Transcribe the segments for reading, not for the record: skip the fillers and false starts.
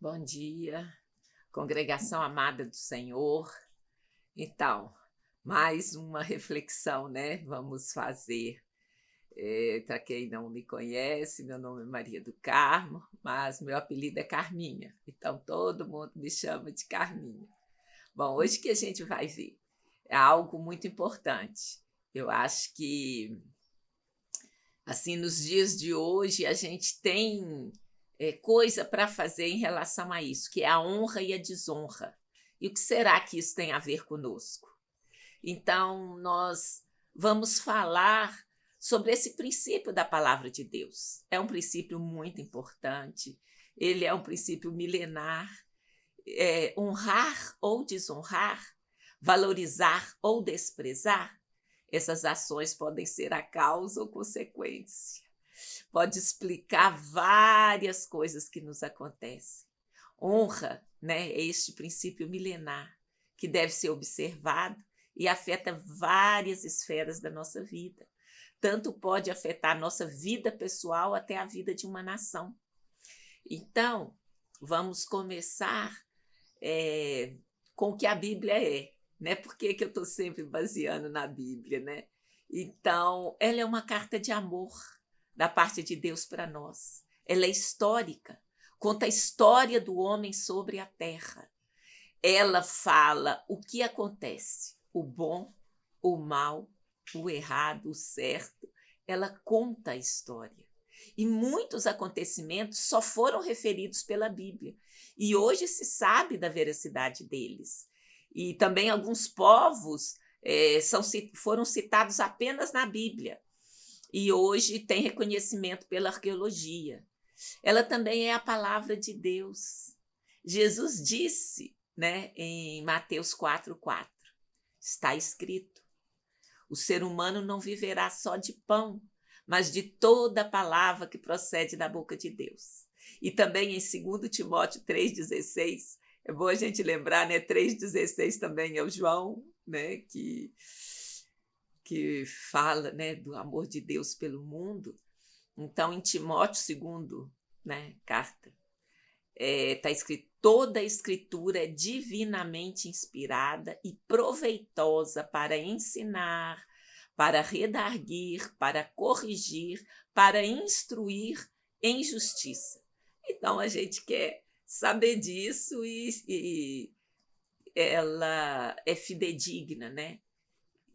Bom dia, congregação amada do Senhor. Então, mais uma reflexão, né? Vamos fazer. Para quem não me conhece, meu nome é Maria do Carmo, mas meu apelido é Carminha. Então, todo mundo me chama de Carminha. Bom, hoje que a gente vai ver é algo muito importante. Eu acho que, assim, nos dias de hoje, a gente tem coisa para fazer em relação a isso, que é a honra e a desonra. E o que será que isso tem a ver conosco? Então, nós vamos falar sobre esse princípio da palavra de Deus. É um princípio muito importante, ele é um princípio milenar. Honrar ou desonrar, valorizar ou desprezar, essas ações podem ser a causa ou consequência. Pode explicar várias coisas que nos acontecem. Honra, né, é este princípio milenar que deve ser observado e afeta várias esferas da nossa vida. Tanto pode afetar a nossa vida pessoal até a vida de uma nação. Então, vamos começar com o que a Bíblia é, né? Por que eu estou sempre baseando na Bíblia, né? Então, ela é uma carta de amor da parte de Deus para nós. Ela é histórica, conta a história do homem sobre a terra. Ela fala o que acontece, o bom, o mal, o errado, o certo. Ela conta a história. E muitos acontecimentos só foram referidos pela Bíblia. E hoje se sabe da veracidade deles. E também alguns povos foram citados apenas na Bíblia. E hoje tem reconhecimento pela arqueologia. Ela também é a palavra de Deus. Jesus disse, né, em Mateus 4:4, está escrito: o ser humano não viverá só de pão, mas de toda palavra que procede da boca de Deus. E também em 2 Timóteo 3,16, é bom a gente lembrar, né? 3,16 também é o João, né? Que fala, né, do amor de Deus pelo mundo. Então, em Timóteo, segundo, né, carta, está escrito: toda a escritura é divinamente inspirada e proveitosa para ensinar, para redarguir, para corrigir, para instruir em justiça. Então, a gente quer saber disso e ela é fidedigna, né?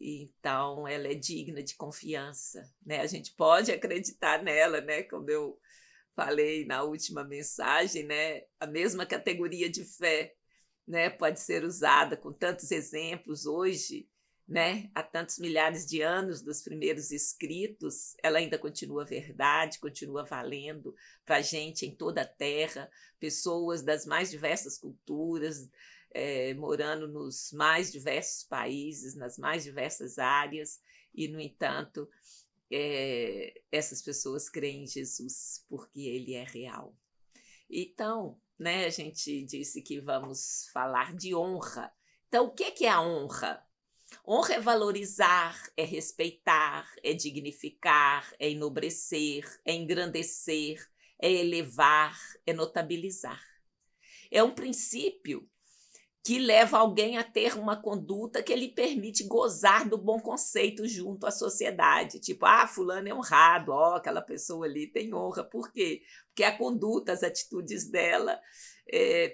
Então, ela é digna de confiança, né? A gente pode acreditar nela, né? Como eu falei na última mensagem, né? A mesma categoria de fé, né, pode ser usada com tantos exemplos hoje, né, há tantos milhares de anos dos primeiros escritos, ela ainda continua verdade, continua valendo para a gente em toda a terra, pessoas das mais diversas culturas, morando nos mais diversos países, nas mais diversas áreas, e, no entanto, essas pessoas creem em Jesus porque ele é real. Então, né, a gente disse que vamos falar de honra. Então, o que é a honra? Honra é valorizar, é respeitar, é dignificar, é enobrecer, é engrandecer, é elevar, é notabilizar. É um princípio que leva alguém a ter uma conduta que lhe permite gozar do bom conceito junto à sociedade. Tipo, fulano é honrado, aquela pessoa ali tem honra. Por quê? Porque a conduta, as atitudes dela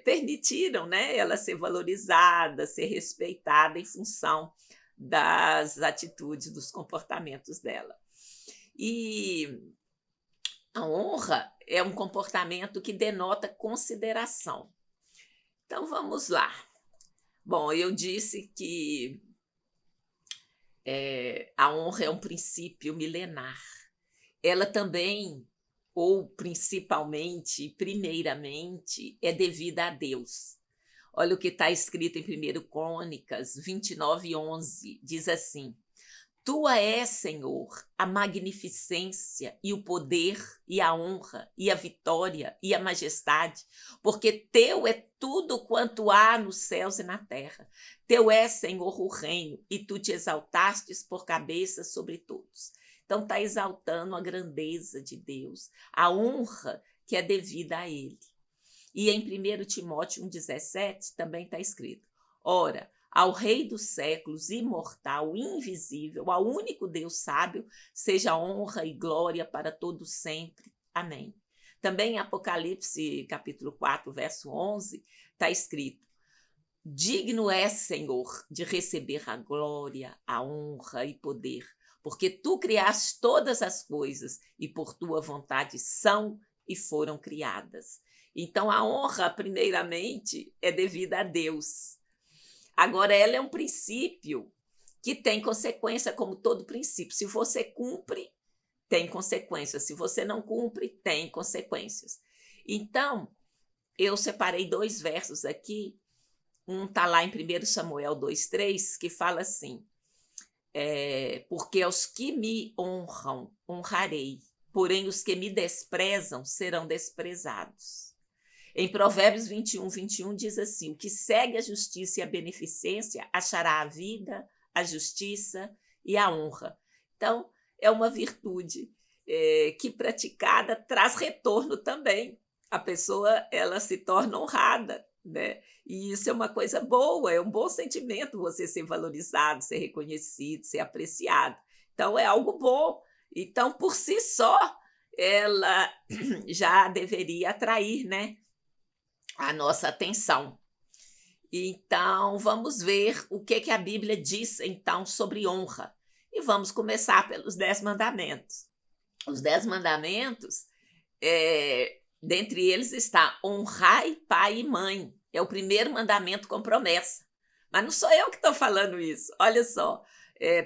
permitiram, né, ela ser valorizada, ser respeitada em função das atitudes, dos comportamentos dela. E a honra é um comportamento que denota consideração. Então, vamos lá. Bom, eu disse que a honra é um princípio milenar. Ela também, ou principalmente, primeiramente, é devida a Deus. Olha o que está escrito em 1 Crônicas 29:11, diz assim: tua é, Senhor, a magnificência e o poder e a honra e a vitória e a majestade, porque teu é tudo quanto há nos céus e na terra. Teu é, Senhor, o reino, e tu te exaltastes por cabeça sobre todos. Então está exaltando a grandeza de Deus, a honra que é devida a ele. E em 1 Timóteo 1,17 também está escrito: ora, ao Rei dos séculos, imortal, invisível, ao único Deus sábio, seja honra e glória para todos sempre. Amém. Também em Apocalipse, capítulo 4, verso 11, está escrito: digno és, Senhor, de receber a glória, a honra e poder, porque tu criaste todas as coisas e por tua vontade são e foram criadas. Então, a honra, primeiramente, é devida a Deus. Agora, ela é um princípio que tem consequência, como todo princípio. Se você cumpre, tem consequências. Se você não cumpre, tem consequências. Então, eu separei 2 versos aqui. Um está lá em 1 Samuel 2,3, que fala assim: porque aos que me honram, honrarei, porém os que me desprezam serão desprezados. Em Provérbios 21 diz assim: o que segue a justiça e a beneficência achará a vida, a justiça e a honra. Então, é uma virtude que praticada traz retorno também. A pessoa, ela se torna honrada, né? E isso é uma coisa boa, é um bom sentimento você ser valorizado, ser reconhecido, ser apreciado. Então, é algo bom. Então, por si só, ela já deveria atrair, né, a nossa atenção. Então, vamos ver o que a Bíblia diz, então, sobre honra. E vamos começar pelos 10 mandamentos. Os 10 mandamentos, dentre eles está: honrai pai e mãe. É o primeiro mandamento com promessa. Mas não sou eu que estou falando isso. Olha só,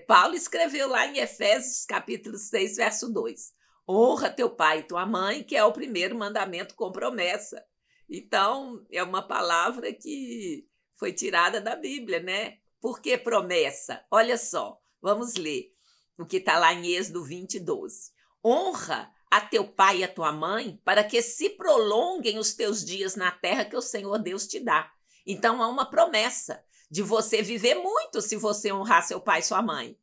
Paulo escreveu lá em Efésios, capítulo 6, verso 2. Honra teu pai e tua mãe, que é o primeiro mandamento com promessa. Então, é uma palavra que foi tirada da Bíblia, né? Por que promessa? Olha só, vamos ler o que está lá em Êxodo 20, 12. Honra a teu pai e a tua mãe, para que se prolonguem os teus dias na terra que o Senhor Deus te dá. Então, há uma promessa de você viver muito se você honrar seu pai e sua mãe.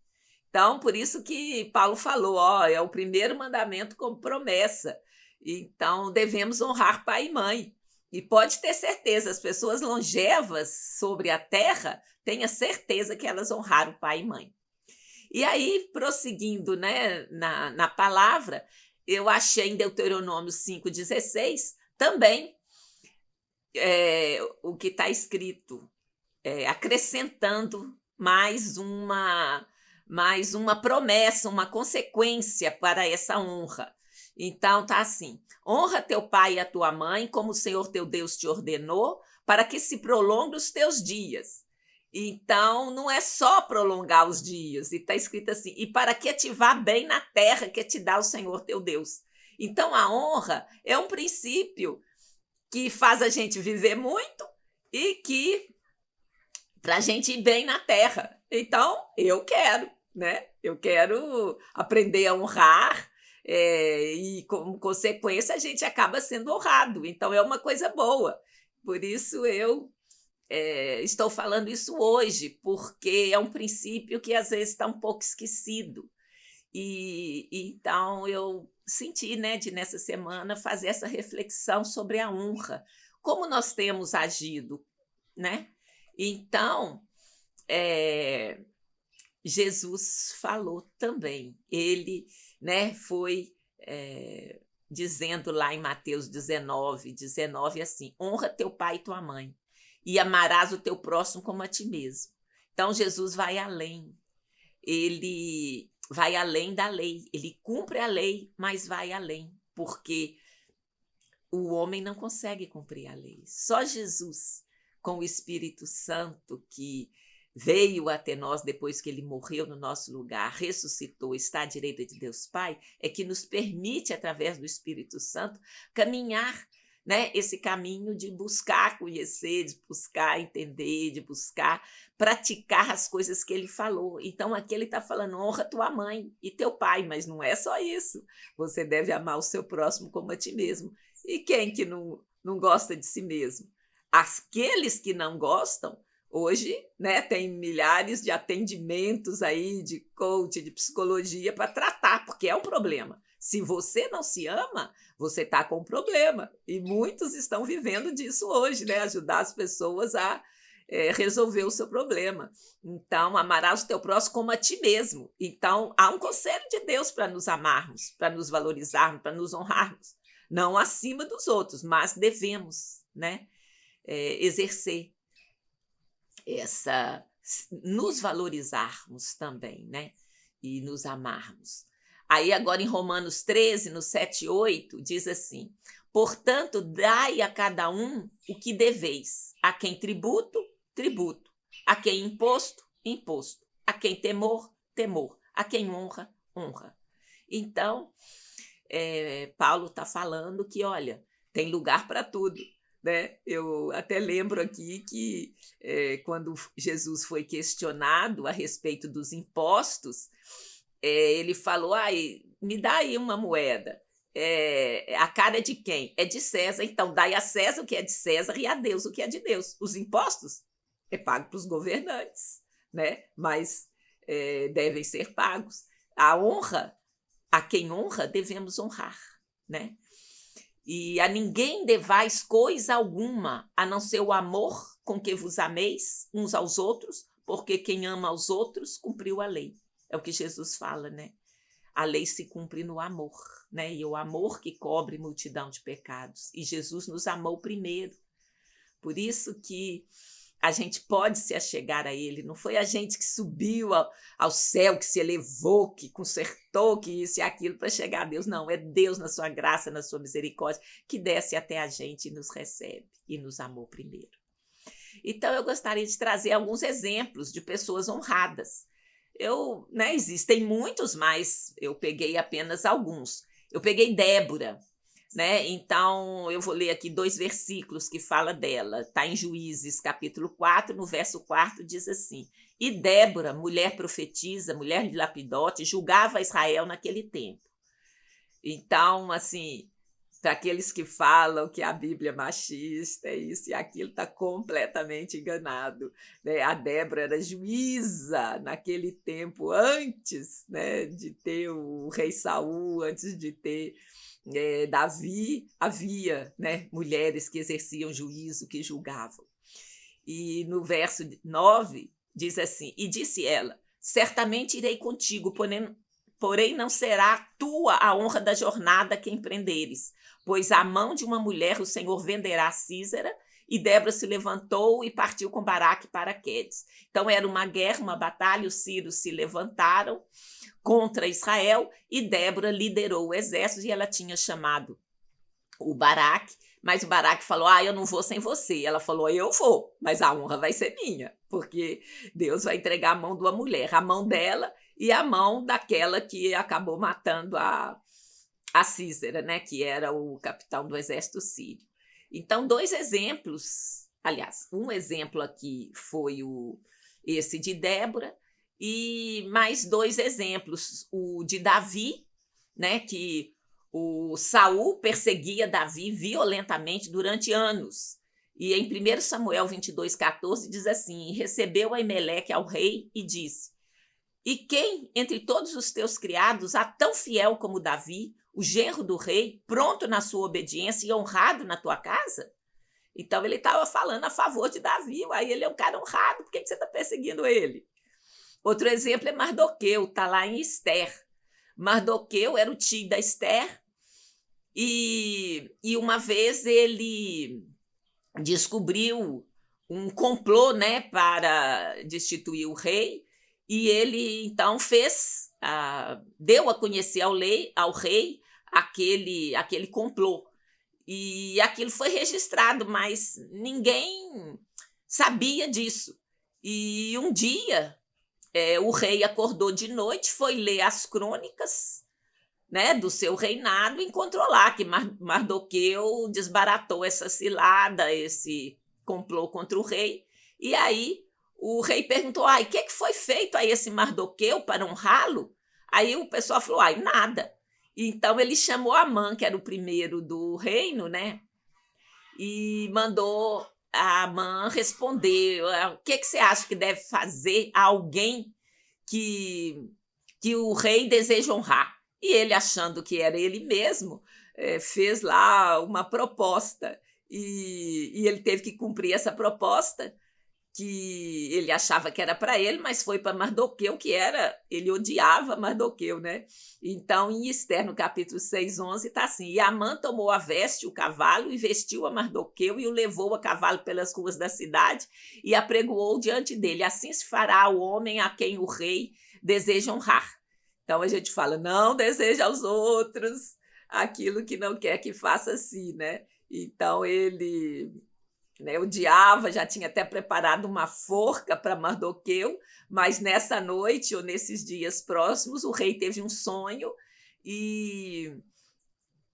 Então, por isso que Paulo falou, é o primeiro mandamento com promessa. Então, devemos honrar pai e mãe. E pode ter certeza, as pessoas longevas sobre a terra, tenha certeza que elas honraram pai e mãe. E aí, prosseguindo, né, na palavra, eu achei em Deuteronômio 5,16 também o que está escrito, acrescentando mais uma promessa, uma consequência para essa honra. Então, tá assim: honra teu pai e a tua mãe, como o Senhor teu Deus te ordenou, para que se prolongue os teus dias. Então, não é só prolongar os dias, e está escrito assim: e para que te vá bem na terra que te dá o Senhor teu Deus. Então, a honra é um princípio que faz a gente viver muito e que para a gente ir bem na terra. Então, eu quero, né? Eu quero aprender a honrar, e, como consequência, a gente acaba sendo honrado. Então, é uma coisa boa. Por isso, eu estou falando isso hoje, porque é um princípio que às vezes está um pouco esquecido. E então eu senti, né, de nessa semana fazer essa reflexão sobre a honra, como nós temos agido, né? Então, Jesus falou também. Ele, né, foi dizendo lá em Mateus 19 assim: honra teu pai e tua mãe, e amarás o teu próximo como a ti mesmo. Então, Jesus vai além. Ele vai além da lei. Ele cumpre a lei, mas vai além, porque o homem não consegue cumprir a lei. Só Jesus, com o Espírito Santo, que veio até nós depois que ele morreu no nosso lugar, ressuscitou, está à direita de Deus Pai, é que nos permite, através do Espírito Santo, caminhar, né, esse caminho de buscar conhecer, de buscar entender, de buscar praticar as coisas que ele falou. Então, aqui ele está falando: honra tua mãe e teu pai, mas não é só isso. Você deve amar o seu próximo como a ti mesmo. E quem que não gosta de si mesmo? Aqueles que não gostam, hoje, né, tem milhares de atendimentos aí, de coach, de psicologia para tratar, porque é um problema. Se você não se ama, você está com um problema. E muitos estão vivendo disso hoje, né? Ajudar as pessoas a resolver o seu problema. Então, amarás o teu próximo como a ti mesmo. Então, há um conselho de Deus para nos amarmos, para nos valorizarmos, para nos honrarmos. Não acima dos outros, mas devemos, né? Exercer nos valorizarmos também, né? E nos amarmos. Aí agora em Romanos 13, no 7 e 8, diz assim: portanto, dai a cada um o que deveis, a quem tributo, tributo, a quem imposto, imposto, a quem temor, temor, a quem honra, honra. Então, Paulo está falando que, olha, tem lugar para tudo. Né? Eu até lembro aqui que quando Jesus foi questionado a respeito dos impostos, ele falou, me dá aí uma moeda. A cara é de quem? É de César. Então, dai a César o que é de César e a Deus o que é de Deus. Os impostos é pago para os governantes, né? Mas devem ser pagos. A honra, a quem honra, devemos honrar, né? E a ninguém devais coisa alguma, a não ser o amor com que vos ameis uns aos outros, porque quem ama aos outros cumpriu a lei. É o que Jesus fala, né? A lei se cumpre no amor, né? E o amor que cobre multidão de pecados. E Jesus nos amou primeiro. Por isso que a gente pode se achegar a ele. Não foi a gente que subiu ao céu, que se elevou, que consertou, que isso e aquilo para chegar a Deus. Não, é Deus na sua graça, na sua misericórdia, que desce até a gente e nos recebe e nos amou primeiro. Então, eu gostaria de trazer alguns exemplos de pessoas honradas. Existem muitos, mas eu peguei apenas alguns. Eu peguei Débora, né? Então, eu vou ler aqui 2 versículos que fala dela. Está em Juízes, capítulo 4, no verso 4, diz assim: e Débora, mulher profetisa, mulher de Lapidote, julgava Israel naquele tempo. Então, assim, para aqueles que falam que a Bíblia é machista, isso e aquilo, está completamente enganado. Né? A Débora era juíza naquele tempo, antes, né, de ter o rei Saul, antes de ter Davi, havia, né, mulheres que exerciam juízo, que julgavam. E no verso 9 diz assim: e disse ela, certamente irei contigo, porém não será tua a honra da jornada que empreenderes, pois à mão de uma mulher o Senhor venderá Sísera. E Débora se levantou e partiu com Baraque para Quedes. Então era uma guerra, uma batalha, os sírios se levantaram contra Israel e Débora liderou o exército e ela tinha chamado o Baraque, mas o Baraque falou, eu não vou sem você. Ela falou, eu vou, mas a honra vai ser minha, porque Deus vai entregar a mão de uma mulher, a mão dela e a mão daquela que acabou matando a Sísera, né, que era o capitão do exército sírio. Então, 2 exemplos, aliás, um exemplo aqui foi esse de Débora, e mais 2 exemplos, o de Davi, né, que o Saul perseguia Davi violentamente durante anos. E em 1 Samuel 22:14 diz assim: recebeu Aimeleque ao rei e disse: e quem entre todos os teus criados há tão fiel como Davi, o genro do rei, pronto na sua obediência e honrado na tua casa? Então ele estava falando a favor de Davi. Aí ele é um cara honrado, por que você está perseguindo ele? Outro exemplo é Mardoqueu, está lá em Esther. Mardoqueu era o tio da Esther e uma vez ele descobriu um complô, né, para destituir o rei, e ele então deu a conhecer ao rei aquele complô. E aquilo foi registrado, mas ninguém sabia disso. E um dia o rei acordou de noite, foi ler as crônicas, né, do seu reinado, e encontrou lá que Mardoqueu desbaratou essa cilada, esse complô contra o rei. E aí o rei perguntou, o que foi feito a esse Mardoqueu para honrá-lo? Aí o pessoal falou, nada. Então ele chamou Amã, que era o primeiro do reino, né, e mandou a Amã responder, o que você acha que deve fazer a alguém que o rei deseja honrar? E ele, achando que era ele mesmo, fez lá uma proposta. E ele teve que cumprir essa proposta, que ele achava que era para ele, mas foi para Mardoqueu, que era, ele odiava Mardoqueu, né? Então, em Ester, no capítulo 6:11, está assim: e Amã tomou a veste, o cavalo, e vestiu a Mardoqueu, e o levou a cavalo pelas ruas da cidade, e apregoou diante dele. Assim se fará ao homem a quem o rei deseja honrar. Então, a gente fala, não deseja aos outros aquilo que não quer que faça assim, né? Então, ele, né, odiava, já tinha até preparado uma forca para Mardoqueu, mas nessa noite ou nesses dias próximos, o rei teve um sonho e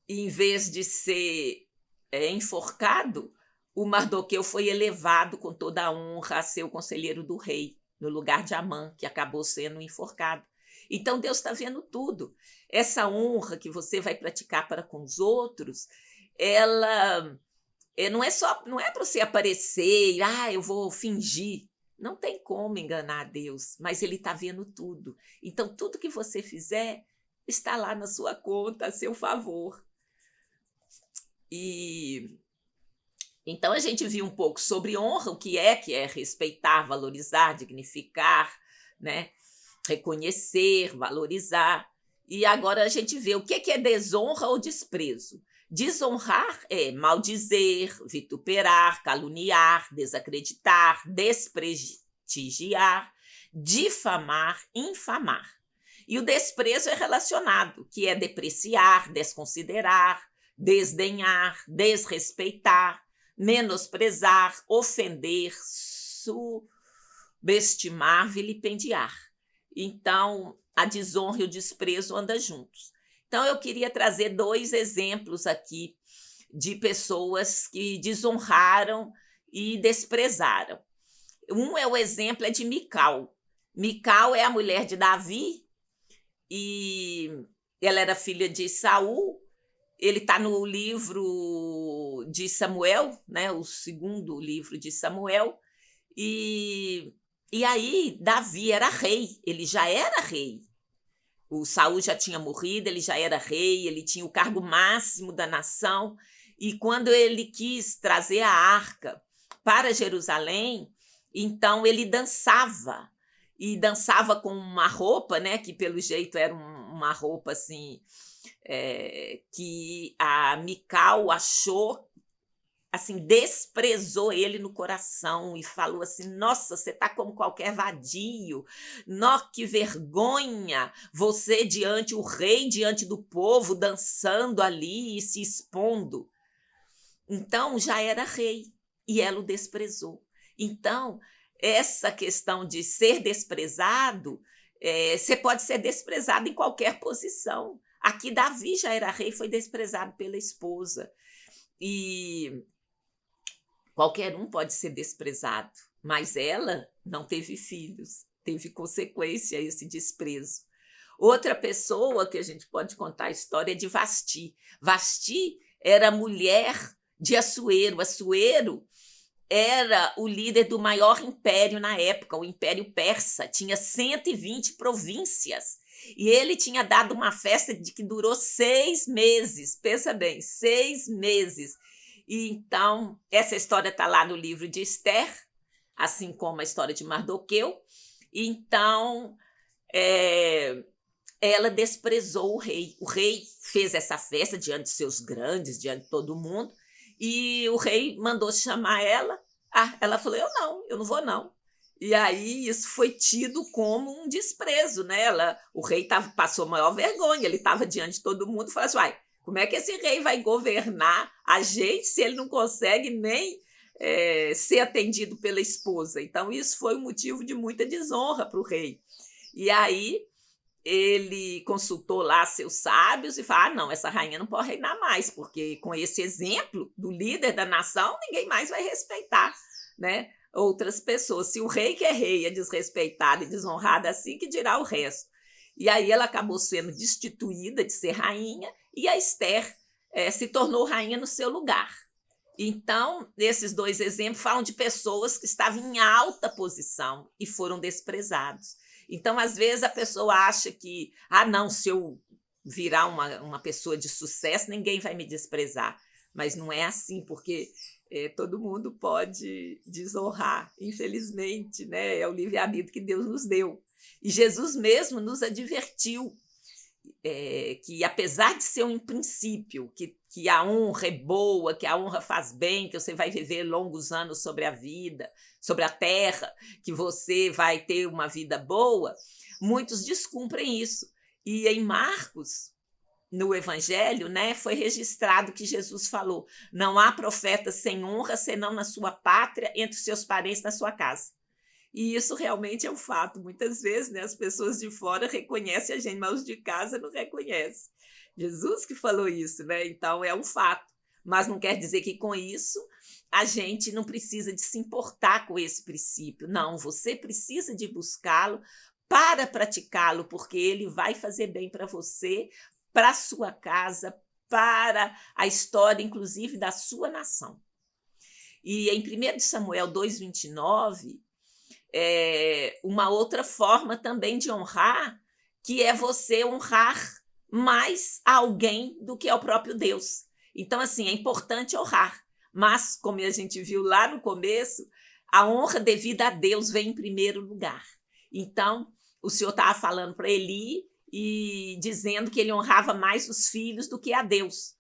em vez de ser enforcado, o Mardoqueu foi elevado com toda a honra a ser o conselheiro do rei, no lugar de Amã, que acabou sendo enforcado. Então Deus está vendo tudo. Essa honra que você vai praticar para com os outros, ela não é para você aparecer, eu vou fingir. Não tem como enganar Deus, mas Ele está vendo tudo. Então, tudo que você fizer está lá na sua conta, a seu favor. E então a gente viu um pouco sobre honra, o que é respeitar, valorizar, dignificar, né? Reconhecer, valorizar. E agora a gente vê o que é desonra ou desprezo. Desonrar é maldizer, vituperar, caluniar, desacreditar, desprestigiar, difamar, infamar. E o desprezo é relacionado, que é depreciar, desconsiderar, desdenhar, desrespeitar, menosprezar, ofender, subestimar, vilipendiar. Então, a desonra e o desprezo andam juntos. Então, eu queria trazer 2 exemplos aqui de pessoas que desonraram e desprezaram. O exemplo é de Mical. Mical é a mulher de Davi e ela era filha de Saul. Ele está no livro de Samuel, né, o 2º livro de Samuel, e aí Davi era rei, ele já era rei. O Saul já tinha morrido, ele já era rei, ele tinha o cargo máximo da nação, e quando ele quis trazer a arca para Jerusalém, então ele dançava, e dançava com uma roupa, né, que pelo jeito era uma roupa assim, que a Mical achou, assim, desprezou ele no coração e falou assim: nossa, você tá como qualquer vadio, nó, que vergonha, você diante o rei, diante do povo, dançando ali e se expondo. Então já era rei e ela o desprezou. Então, essa questão de ser desprezado, você pode ser desprezado em qualquer posição. Aqui Davi já era rei, foi desprezado pela esposa. E qualquer um pode ser desprezado, mas ela não teve filhos, teve consequência esse desprezo. Outra pessoa que a gente pode contar a história é de Vasti. Vasti era mulher de Assuero. Assuero era o líder do maior império na época, o Império Persa, tinha 120 províncias. E ele tinha dado uma festa que durou 6 meses, pensa bem, 6 meses. E então, essa história está lá no livro de Ester, assim como a história de Mardoqueu. Então, ela desprezou o rei. O rei fez essa festa diante de seus grandes, diante de todo mundo, e o rei mandou chamar ela. Ela falou: eu não vou não. E aí isso foi tido como um desprezo, né? O rei passou maior vergonha, ele estava diante de todo mundo e falou assim: como é que esse rei vai governar a gente se ele não consegue nem ser atendido pela esposa? Então isso foi um motivo de muita desonra para o rei. E aí ele consultou lá seus sábios e falou: não, essa rainha não pode reinar mais, porque com esse exemplo do líder da nação, ninguém mais vai respeitar, né, outras pessoas. Se o rei que é rei é desrespeitado e desonrado assim, que dirá o resto? E aí ela acabou sendo destituída de ser rainha e a Ester se tornou rainha no seu lugar. Então, esses 2 exemplos falam de pessoas que estavam em alta posição e foram desprezados. Então, às vezes, a pessoa acha que, não, se eu virar uma pessoa de sucesso, ninguém vai me desprezar. Mas não é assim, porque todo mundo pode desonrar, infelizmente, né? É o livre-arbítrio que Deus nos deu. E Jesus mesmo nos advertiu que, apesar de ser um princípio, que a honra é boa, que a honra faz bem, que você vai viver longos anos sobre a vida, sobre a terra, que você vai ter uma vida boa, muitos descumprem isso. E em Marcos, no Evangelho, né, foi registrado que Jesus falou: não há profeta sem honra senão na sua pátria, entre os seus parentes, na sua casa. E isso realmente é um fato. Muitas vezes, né, as pessoas de fora reconhecem a gente, mas os de casa não reconhecem. Jesus que falou isso, né? Então é um fato. Mas não quer dizer que com isso a gente não precisa de se importar com esse princípio. Não, você precisa de buscá-lo para praticá-lo, porque ele vai fazer bem para você, para a sua casa, para a história, inclusive, da sua nação. E em 1 Samuel 2,29, uma outra forma também de honrar, que é você honrar mais alguém do que ao próprio Deus. Então, assim, é importante honrar, mas, como a gente viu lá no começo, a honra devida a Deus vem em primeiro lugar. Então, o Senhor estava falando para Eli e dizendo que ele honrava mais os filhos do que a Deus,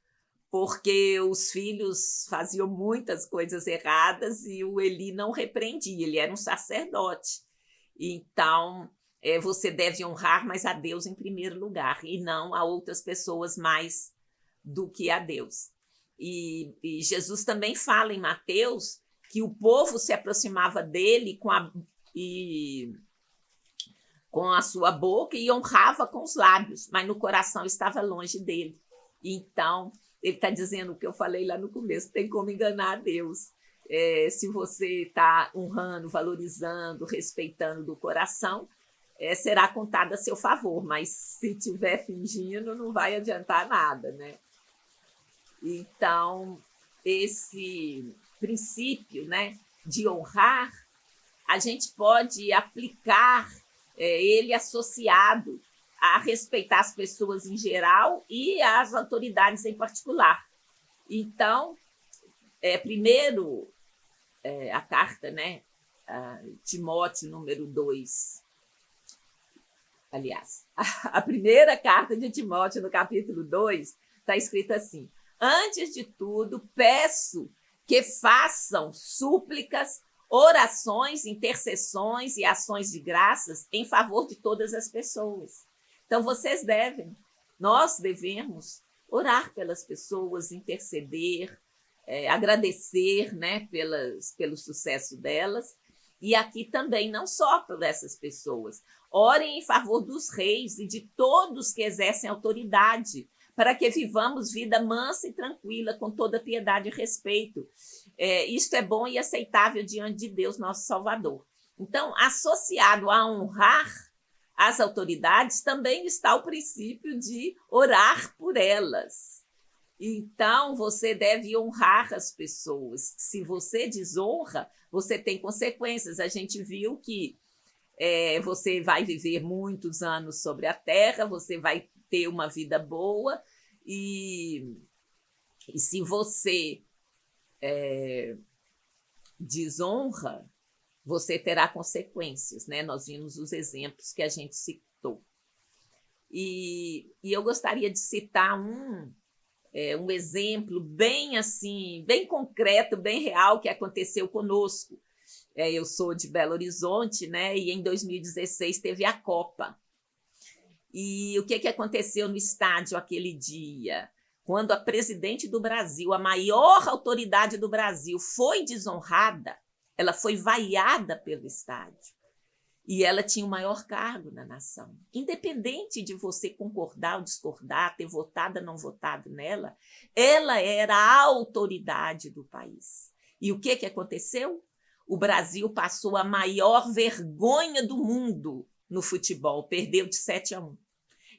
porque os filhos faziam muitas coisas erradas e o Eli não repreendia, ele era um sacerdote. Então, você deve honrar mais a Deus em primeiro lugar e não a outras pessoas mais do que a Deus. E Jesus também fala em Mateus que o povo se aproximava dele com a sua boca e honrava com os lábios, mas no coração estava longe dele. Então, ele está dizendo o que eu falei lá no começo: tem como enganar a Deus. Se você está honrando, valorizando, respeitando do coração, será contado a seu favor, mas se estiver fingindo, não vai adiantar nada, né? Então, esse princípio, né, de honrar, a gente pode aplicar ele associado a respeitar as pessoas em geral e as autoridades em particular. Então, primeiro, a carta, né, Timóteo número 2, aliás, a primeira carta de Timóteo, no capítulo 2, está escrito assim: antes de tudo, peço que façam súplicas, orações, intercessões e ações de graças em favor de todas as pessoas. Então, nós devemos orar pelas pessoas, interceder, agradecer, né, pelo sucesso delas. E aqui também, não só por essas pessoas, orem em favor dos reis e de todos que exercem autoridade, para que vivamos vida mansa e tranquila, com toda piedade e respeito. Isto é bom e aceitável diante de Deus, nosso Salvador. Então, associado a honrar as autoridades, também está o princípio de orar por elas. Então, você deve honrar as pessoas. Se você desonra, você tem consequências. A gente viu que você vai viver muitos anos sobre a terra, você vai ter uma vida boa, e se você desonra, você terá consequências, né? Nós vimos os exemplos que a gente citou. E eu gostaria de citar um exemplo bem assim, bem concreto, bem real, que aconteceu conosco. Eu sou de Belo Horizonte, né? E em 2016 teve a Copa. E o que aconteceu no estádio aquele dia? Quando a presidente do Brasil, a maior autoridade do Brasil, foi desonrada, ela foi vaiada pelo estádio. E ela tinha o maior cargo na nação. Independente de você concordar ou discordar, ter votado ou não votado nela, ela era a autoridade do país. E o que aconteceu? O Brasil passou a maior vergonha do mundo no futebol, perdeu de 7-1.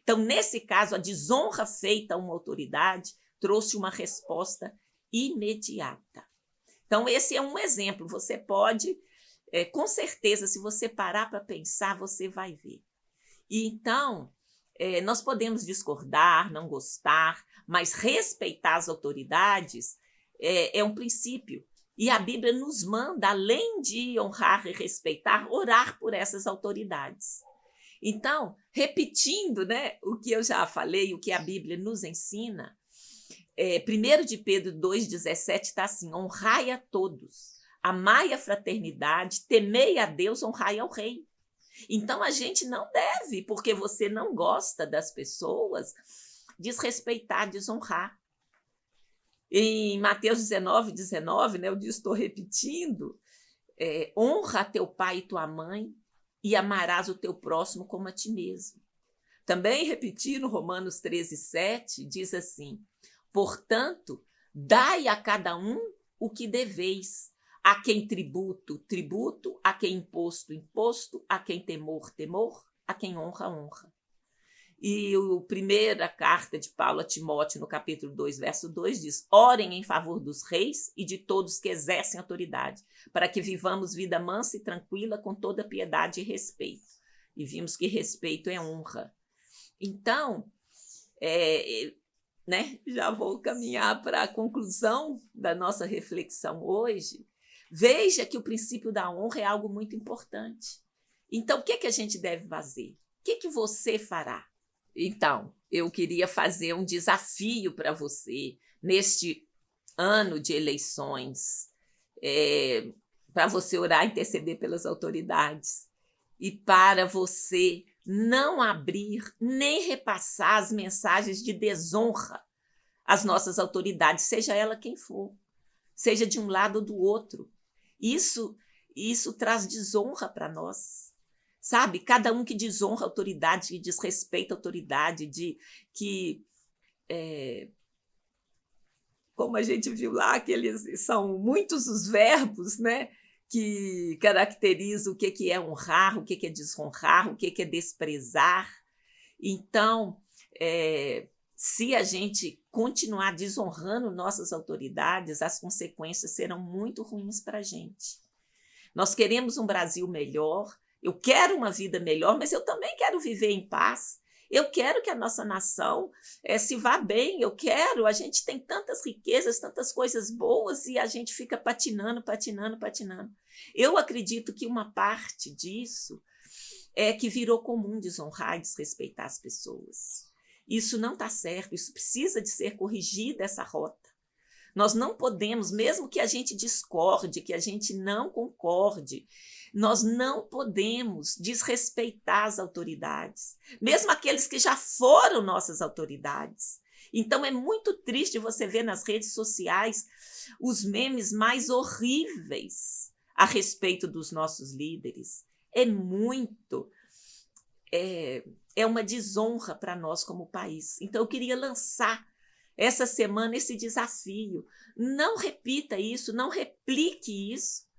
Então, nesse caso, a desonra feita a uma autoridade trouxe uma resposta imediata. Então, esse é um exemplo. Você pode, com certeza, se você parar para pensar, você vai ver. E então, Nós podemos discordar, não gostar, mas respeitar as autoridades é um princípio. E a Bíblia nos manda, além de honrar e respeitar, orar por essas autoridades. Então, repetindo, né, o que eu já falei, o que a Bíblia nos ensina, 1 de Pedro 2,17 está assim: honrai a todos, amai a fraternidade, temei a Deus, honrai ao rei. Então, a gente não deve, porque você não gosta das pessoas, desrespeitar, desonrar. Em Mateus 19,19, né, eu estou repetindo, honra teu pai e tua mãe e amarás o teu próximo como a ti mesmo. Também repetindo, Romanos 13,7, diz assim: portanto, dai a cada um o que deveis, a quem tributo, tributo, a quem imposto, imposto, a quem temor, temor, a quem honra, honra. E a primeira carta de Paulo a Timóteo, no capítulo 2, verso 2, diz: orem em favor dos reis e de todos que exercem autoridade, para que vivamos vida mansa e tranquila com toda piedade e respeito. E vimos que respeito é honra. Então, já vou caminhar para a conclusão da nossa reflexão hoje. Veja que o princípio da honra é algo muito importante. Então, o que a gente deve fazer? O que você fará? Então, eu queria fazer um desafio para você neste ano de eleições, para você orar e interceder pelas autoridades e para você não abrir nem repassar as mensagens de desonra às nossas autoridades, seja ela quem for, seja de um lado ou do outro. Isso traz desonra para nós. Sabe, cada um que desonra a autoridade, que desrespeita a autoridade, como a gente viu lá, são muitos os verbos, né, que caracterizam o que é honrar, o que é desonrar, o que é desprezar. Então, se a gente continuar desonrando nossas autoridades, as consequências serão muito ruins para a gente. Nós queremos um Brasil melhor, eu quero uma vida melhor, mas eu também quero viver em paz. Eu quero que a nossa nação se vá bem, a gente tem tantas riquezas, tantas coisas boas e a gente fica patinando. Eu acredito que uma parte disso é que virou comum desonrar e desrespeitar as pessoas. Isso não está certo, isso precisa de ser corrigida, essa rota. Nós não podemos, mesmo que a gente discorde, que a gente não concorde, nós não podemos desrespeitar as autoridades, mesmo aqueles que já foram nossas autoridades. Então, é muito triste você ver nas redes sociais os memes mais horríveis a respeito dos nossos líderes. É uma desonra para nós como país. Então, eu queria lançar essa semana esse desafio. Não repita isso, não replique isso.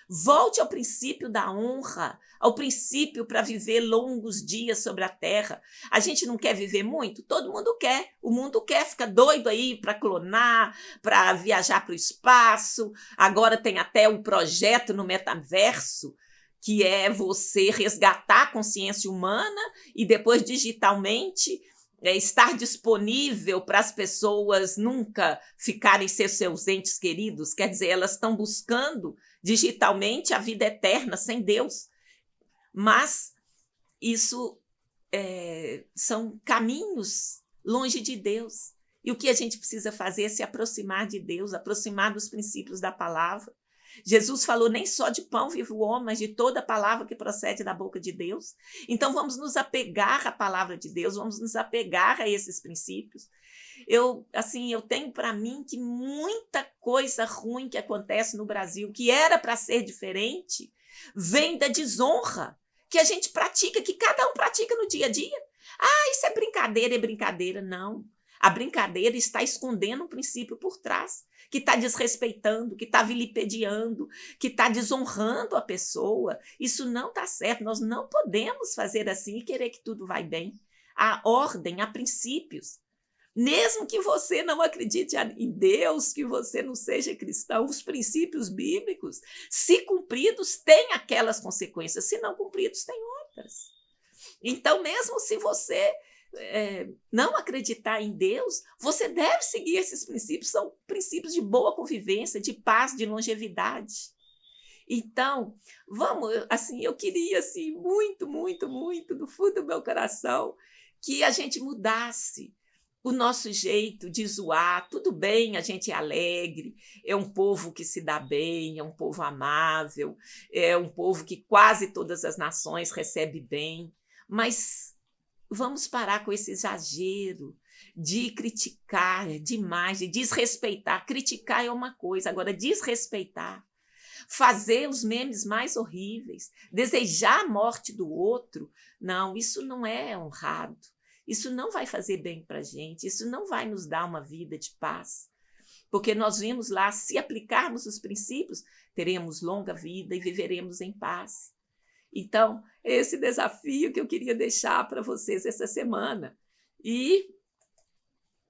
Volte ao princípio da honra, ao princípio para viver longos dias sobre a terra. A gente não quer viver muito? Todo mundo quer. O mundo quer, fica doido aí para clonar, para viajar para o espaço. Agora tem até um projeto no metaverso, que é você resgatar a consciência humana e depois digitalmente estar disponível para as pessoas nunca ficarem sem seus entes queridos. Quer dizer, elas estão buscando digitalmente a vida eterna sem Deus. Mas isso são caminhos longe de Deus. E o que a gente precisa fazer é se aproximar de Deus, aproximar dos princípios da palavra. Jesus falou: nem só de pão vive o homem, mas de toda palavra que procede da boca de Deus. Então vamos nos apegar à palavra de Deus, vamos nos apegar a esses princípios. Eu tenho para mim que muita coisa ruim que acontece no Brasil, que era para ser diferente, vem da desonra que a gente pratica, que cada um pratica no dia a dia. Isso é brincadeira. Não. A brincadeira está escondendo um princípio por trás, que está desrespeitando, que está vilipendiando, que está desonrando a pessoa. Isso não está certo. Nós não podemos fazer assim e querer que tudo vai bem. Há ordem, há princípios. Mesmo que você não acredite em Deus, que você não seja cristão, os princípios bíblicos, se cumpridos, têm aquelas consequências, se não cumpridos, têm outras. Então, mesmo se você não acreditar em Deus, você deve seguir esses princípios, são princípios de boa convivência, de paz, de longevidade. Então, vamos, assim, eu queria, assim, muito, muito, muito, do fundo do meu coração, que a gente mudasse o nosso jeito de zoar. Tudo bem, a gente é alegre, é um povo que se dá bem, é um povo amável, é um povo que quase todas as nações recebe bem, mas vamos parar com esse exagero de criticar demais, de desrespeitar. Criticar é uma coisa, agora desrespeitar, fazer os memes mais horríveis, desejar a morte do outro, não, isso não é honrado. Isso não vai fazer bem para a gente, isso não vai nos dar uma vida de paz. Porque nós vimos lá, se aplicarmos os princípios, teremos longa vida e viveremos em paz. Então, esse desafio que eu queria deixar para vocês essa semana. E,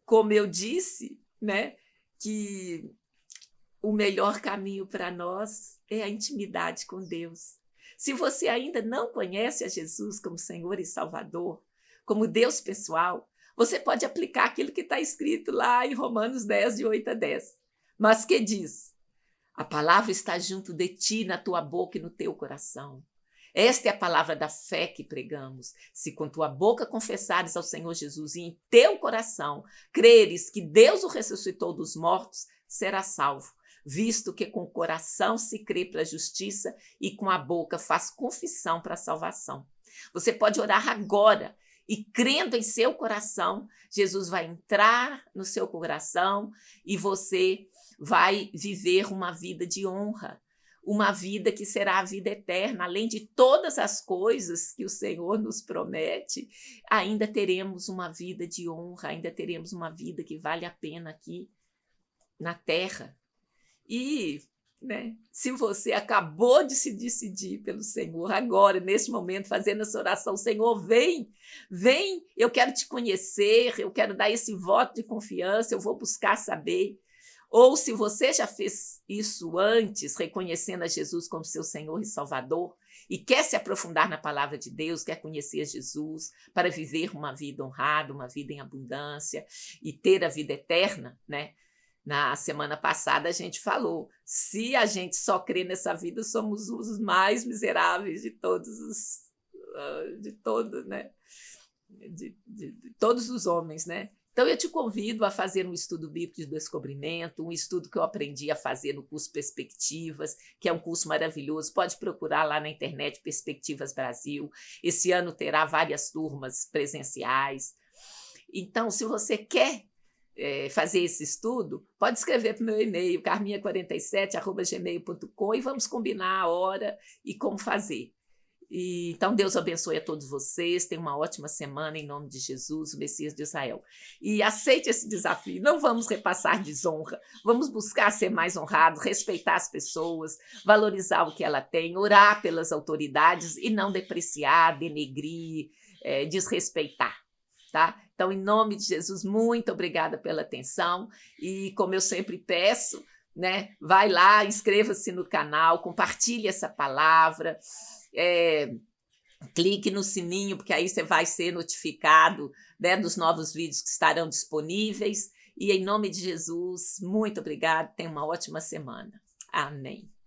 como eu disse, né, que o melhor caminho para nós é a intimidade com Deus. Se você ainda não conhece a Jesus como Senhor e Salvador, como Deus pessoal, você pode aplicar aquilo que está escrito lá em Romanos 10, de 8 a 10. Mas que diz? A palavra está junto de ti, na tua boca e no teu coração. Esta é a palavra da fé que pregamos. Se com tua boca confessares ao Senhor Jesus e em teu coração creres que Deus o ressuscitou dos mortos, serás salvo, visto que com o coração se crê para a justiça e com a boca faz confissão para a salvação. Você pode orar agora e, crendo em seu coração, Jesus vai entrar no seu coração e você vai viver uma vida de honra, uma vida que será a vida eterna. Além de todas as coisas que o Senhor nos promete, ainda teremos uma vida de honra, ainda teremos uma vida que vale a pena aqui na terra. E, né, se você acabou de se decidir pelo Senhor agora, neste momento, fazendo essa oração, Senhor, vem, eu quero te conhecer, eu quero dar esse voto de confiança, eu vou buscar saber. Ou se você já fez isso antes, reconhecendo a Jesus como seu Senhor e Salvador, e quer se aprofundar na palavra de Deus, quer conhecer Jesus para viver uma vida honrada, uma vida em abundância e ter a vida eterna, né? Na semana passada a gente falou, se a gente só crê nessa vida, somos os mais miseráveis de todos os, né? De todos os homens, né? Então, eu te convido a fazer um estudo bíblico de descobrimento, um estudo que eu aprendi a fazer no curso Perspectivas, que é um curso maravilhoso. Pode procurar lá na internet, Perspectivas Brasil. Esse ano terá várias turmas presenciais. Então, se você quer fazer esse estudo, pode escrever para o meu e-mail, carminha47@gmail.com, e vamos combinar a hora e como fazer. Então, Deus abençoe a todos vocês, tenham uma ótima semana em nome de Jesus, o Messias de Israel. E aceite esse desafio, não vamos repassar desonra, vamos buscar ser mais honrados, respeitar as pessoas, valorizar o que ela tem, orar pelas autoridades e não depreciar, denegrir, desrespeitar. Tá? Então, em nome de Jesus, muito obrigada pela atenção e, como eu sempre peço, né, vai lá, inscreva-se no canal, compartilhe essa palavra, clique no sininho, porque aí você vai ser notificado, né, dos novos vídeos que estarão disponíveis. E, em nome de Jesus, muito obrigada, tenha uma ótima semana. Amém.